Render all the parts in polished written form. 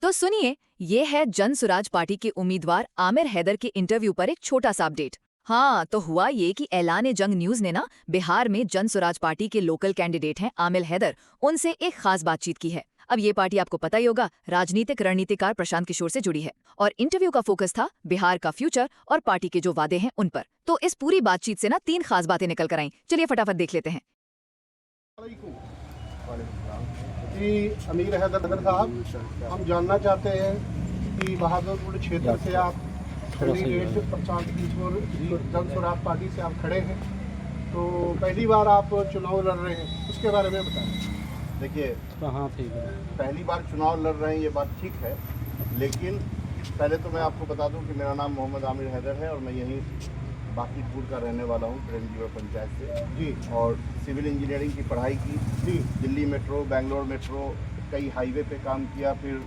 तो सुनिए, ये है जन सुराज पार्टी के उम्मीदवार आमिर हैदर के इंटरव्यू पर एक छोटा सा अपडेट। हाँ, तो हुआ ये कि ऐलान जंग न्यूज ने ना बिहार में जन सुराज पार्टी के लोकल कैंडिडेट हैं आमिर हैदर, उनसे एक खास बातचीत की है। अब ये पार्टी आपको पता ही होगा, राजनीतिक रणनीतिकार प्रशांत किशोर से जुड़ी है और इंटरव्यू का फोकस था बिहार का फ्यूचर और पार्टी के जो वादे हैं उन पर। तो इस पूरी बातचीत से ना 3 खास बातें निकल कर आई। चलिए फटाफट देख लेते हैं। जी अमीर हैदर साहब, हम जानना चाहते हैं कि बहादुरपुर क्षेत्र से आप कैंडिडेट प्रशांत किशोर जन सुराज पार्टी से आप खड़े हैं, तो पहली बार आप चुनाव लड़ रहे हैं, उसके बारे में बताएं। देखिए, हाँ ठीक है, पहली बार चुनाव लड़ रहे हैं ये बात ठीक है, लेकिन पहले तो मैं आपको बता दूं कि मेरा नाम मोहम्मद आमिर हैदर है और मैं यहीं बाकीपुर का रहने वाला हूँ, प्रेमजीवा पंचायत से जी। और सिविल इंजीनियरिंग की पढ़ाई की जी। दिल्ली मेट्रो, बेंगलोर मेट्रो, कई हाईवे पे काम किया, फिर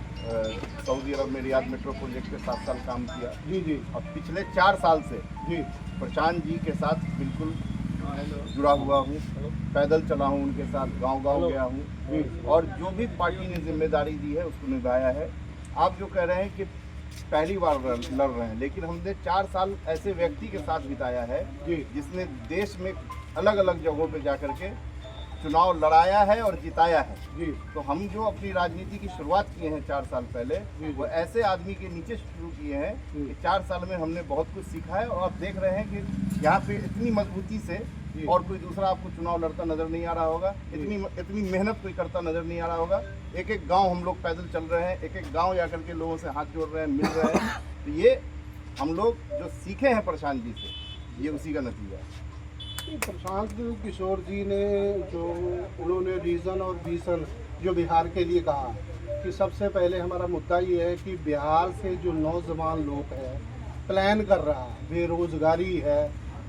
सऊदी अरब में रियाद मेट्रो प्रोजेक्ट पे 7 साल काम किया। जी जी। और पिछले 4 साल से जी प्रशांत जी के साथ बिल्कुल जुड़ा हुआ हूँ, पैदल चला हूँ उनके साथ, गांव-गांव गया हूँ और जो भी पार्टी ने जिम्मेदारी दी है उसको निभाया है। आप जो कह रहे हैं कि पहली बार लड़ रहे हैं, लेकिन हमने 4 साल ऐसे व्यक्ति के साथ बिताया है जिसने देश में अलग अलग जगहों पे जाकर के चुनाव लड़ाया है और जिताया है जी। तो हम जो अपनी राजनीति की शुरुआत किए हैं 4 साल पहले, वो ऐसे आदमी के नीचे शुरू किए हैं कि 4 साल में हमने बहुत कुछ सीखा है और आप देख रहे हैं कि यहाँ पे इतनी मजबूती से और कोई दूसरा आपको चुनाव लड़ता नजर नहीं आ रहा होगा, इतनी मेहनत कोई करता नजर नहीं आ रहा होगा। एक एक गांव हम लोग पैदल चल रहे हैं, एक एक गांव जाकर के लोगों से हाथ जोड़ रहे हैं, मिल रहे हैं। तो ये हम लोग जो सीखे हैं प्रशांत जी से, ये उसी का नतीजा है। प्रशांत किशोर जी ने जो उन्होंने रीज़न और विजन जो बिहार के लिए कहा कि सबसे पहले हमारा मुद्दा ये है कि बिहार से जो नौजवान लोग हैं प्लान कर रहा, बेरोजगारी है,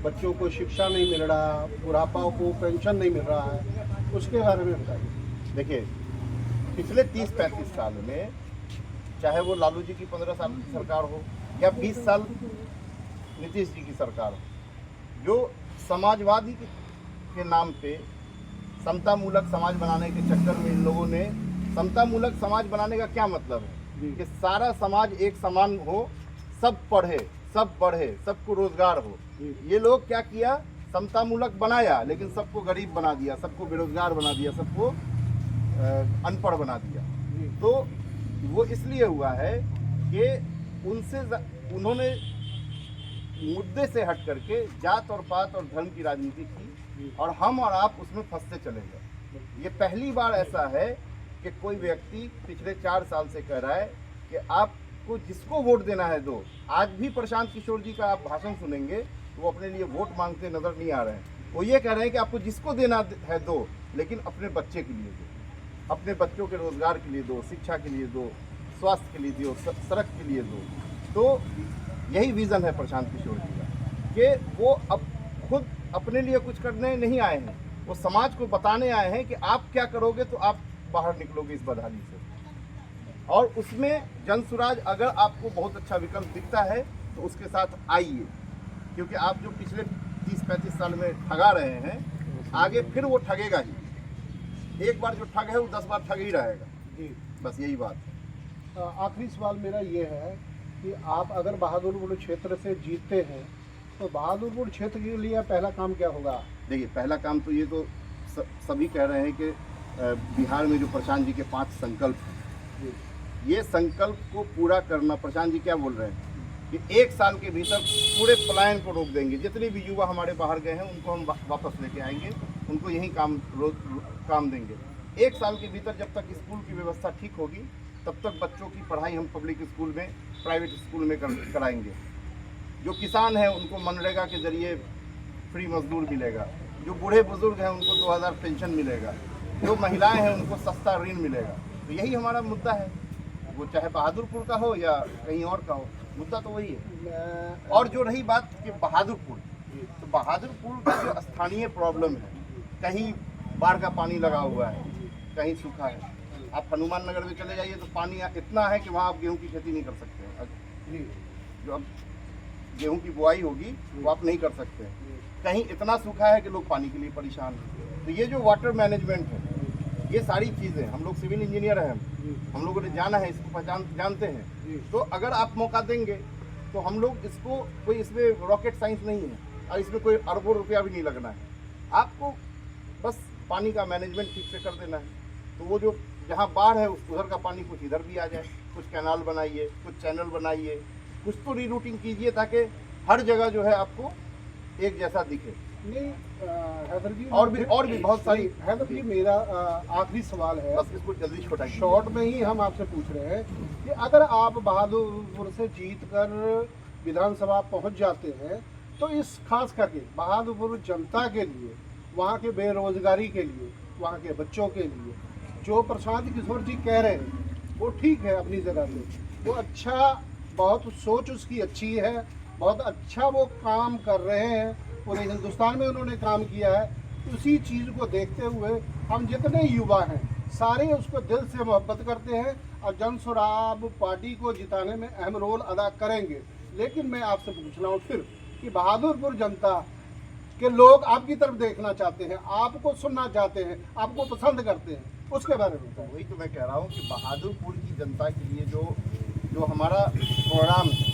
बच्चों को शिक्षा नहीं मिल रहा, बुढ़ापा को पेंशन नहीं मिल रहा है, उसके बारे में बताइए। देखिए, पिछले 30-35 साल में चाहे वो लालू जी की 15 साल की सरकार हो या 20 साल नीतीश जी की सरकार हो, जो समाजवादी के नाम पे समतामूलक समाज बनाने के चक्कर में इन लोगों ने, समतामूलक समाज बनाने का क्या मतलब है कि सारा समाज एक समान हो, सब पढ़े, सब बढ़े, सबको रोजगार हो। ये लोग क्या किया, समतामूलक बनाया लेकिन सबको गरीब बना दिया, सबको बेरोजगार बना दिया, सबको अनपढ़ बना दिया। तो वो इसलिए हुआ है कि उन्होंने मुद्दे से हट करके जात और पात और धर्म की राजनीति की और हम और आप उसमें फंसते चले गए। ये पहली बार ऐसा है कि कोई व्यक्ति पिछले 4 साल से कह रहा है कि आपको जिसको वोट देना है दो। आज भी प्रशांत किशोर जी का आप भाषण सुनेंगे तो वो अपने लिए वोट मांगते नजर नहीं आ रहे हैं। वो ये कह रहे हैं कि आपको जिसको देना है दो, लेकिन अपने बच्चे के लिए दो, अपने बच्चों के रोजगार के लिए दो, शिक्षा के लिए दो, स्वास्थ्य के लिए दो, सड़क के लिए दो। तो यही विज़न है प्रशांत किशोर जी का कि वो अब खुद अपने लिए कुछ करने नहीं आए हैं, वो समाज को बताने आए हैं कि आप क्या करोगे तो आप बाहर निकलोगे इस बदहाली से। और उसमें जनसुराज अगर आपको बहुत अच्छा विकल्प दिखता है तो उसके साथ आइए, क्योंकि आप जो पिछले 30-35 साल में ठगा रहे हैं, आगे फिर वो ठगेगा ही। एक बार जो ठग है वो 10 बार ठग ही रहेगा जी। बस यही बात है। आखिरी सवाल मेरा ये है कि आप अगर बहादुरपुर क्षेत्र से जीतते हैं तो बहादुरपुर क्षेत्र के लिए पहला काम क्या होगा? देखिए, पहला काम तो ये तो सभी कह रहे हैं कि बिहार में जो प्रशांत जी के 5 संकल्प हैं, ये संकल्प को पूरा करना। प्रशांत जी क्या बोल रहे हैं कि 1 साल के भीतर पूरे पलायन को रोक देंगे, जितने भी युवा हमारे बाहर गए हैं उनको हम वापस लेके आएंगे, उनको यहीं काम देंगे। 1 साल के भीतर जब तक स्कूल की व्यवस्था ठीक होगी तब तक बच्चों की पढ़ाई हम पब्लिक स्कूल में, प्राइवेट स्कूल में कराएंगे। जो किसान हैं उनको मनरेगा के जरिए फ्री मजदूर मिलेगा, जो बूढ़े बुजुर्ग हैं उनको 2000 पेंशन मिलेगा, जो महिलाएं हैं उनको सस्ता ऋण मिलेगा। तो यही हमारा मुद्दा है, वो चाहे बहादुरपुर का हो या कहीं और का हो, मुद्दा तो वही है। और जो रही बात कि बहादुरपुर, तो बहादुरपुर का जो स्थानीय प्रॉब्लम है, कहीं बाढ़ का पानी लगा हुआ है, कहीं सूखा है। आप हनुमान नगर में चले जाइए तो पानी इतना है कि वहाँ आप गेहूं की खेती नहीं कर सकते हैं। जो अब गेहूं की बुआई होगी वो आप नहीं कर सकते हैं। कहीं इतना सूखा है कि लोग पानी के लिए परेशान हैं। तो ये जो वाटर मैनेजमेंट है ये सारी चीज़ें हम लोग सिविल इंजीनियर हैं, जी हम लोगों ने जाना है, इसको जानते हैं। जी तो अगर आप मौका देंगे तो हम लोग इसको, कोई इसमें रॉकेट साइंस नहीं है और इसमें कोई अरबों रुपया भी नहीं लगना है। आपको बस पानी का मैनेजमेंट ठीक से कर देना है। तो वो जो जहाँ बाढ़ है उधर का पानी कुछ इधर भी आ जाए, कुछ कैनाल बनाइए, कुछ चैनल बनाइए, कुछ तो रीरूटिंग कीजिए ताकि हर जगह जो है आपको एक जैसा दिखे। नहीं हैदर जी, और भी बहुत सारी। हैदर जी मेरा आखिरी सवाल है, बस इसको जल्दी छोटा कीजिए। शॉर्ट में ही हम आपसे पूछ रहे हैं कि अगर आप बहादुरपुर से जीत कर विधानसभा पहुंच जाते हैं तो इस खास करके बहादुरपुर जनता के लिए, वहाँ के बेरोजगारी के लिए, वहाँ के बच्चों के लिए जो प्रशांत किशोर जी कह रहे हैं वो ठीक है अपनी जगह पे, वो अच्छा, बहुत सोच उसकी अच्छी है, बहुत अच्छा वो काम कर रहे हैं, पूरे हिंदुस्तान में उन्होंने काम किया है। उसी चीज़ को देखते हुए हम जितने युवा हैं सारे उसको दिल से मोहब्बत करते हैं और जन सुराज पार्टी को जिताने में अहम रोल अदा करेंगे। लेकिन मैं आपसे पूछ रहा हूँ फिर कि बहादुरपुर जनता के लोग आपकी तरफ देखना चाहते हैं, आपको सुनना चाहते हैं, आपको पसंद करते हैं, उसके बारे में बताएं। वही तो मैं कह रहा हूँ कि बहादुरपुर की जनता के लिए जो हमारा प्रोग्राम है,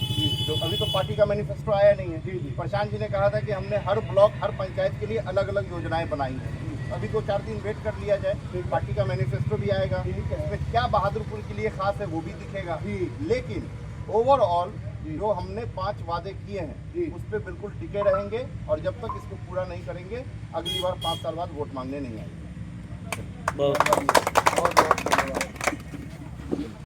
जो अभी तो पार्टी का मैनिफेस्टो आया नहीं है। जी। प्रशांत जी ने कहा था कि हमने हर ब्लॉक, हर पंचायत के लिए अलग अलग योजनाएं बनाई हैं। अभी 2-4 दिन वेट कर लिया जाए, पार्टी का मैनिफेस्टो भी आएगा, ठीक है। इसमें क्या बहादुरपुर के लिए खास है वो भी दिखेगा। जी। लेकिन ओवरऑल जी। जो हमने 5 वादे किए जी। हैं उस पर बिल्कुल टिके रहेंगे और जब तक इसको पूरा नहीं करेंगे अगली बार 5 साल बाद वोट मांगने नहीं आएंगे। बहुत बहुत धन्यवाद।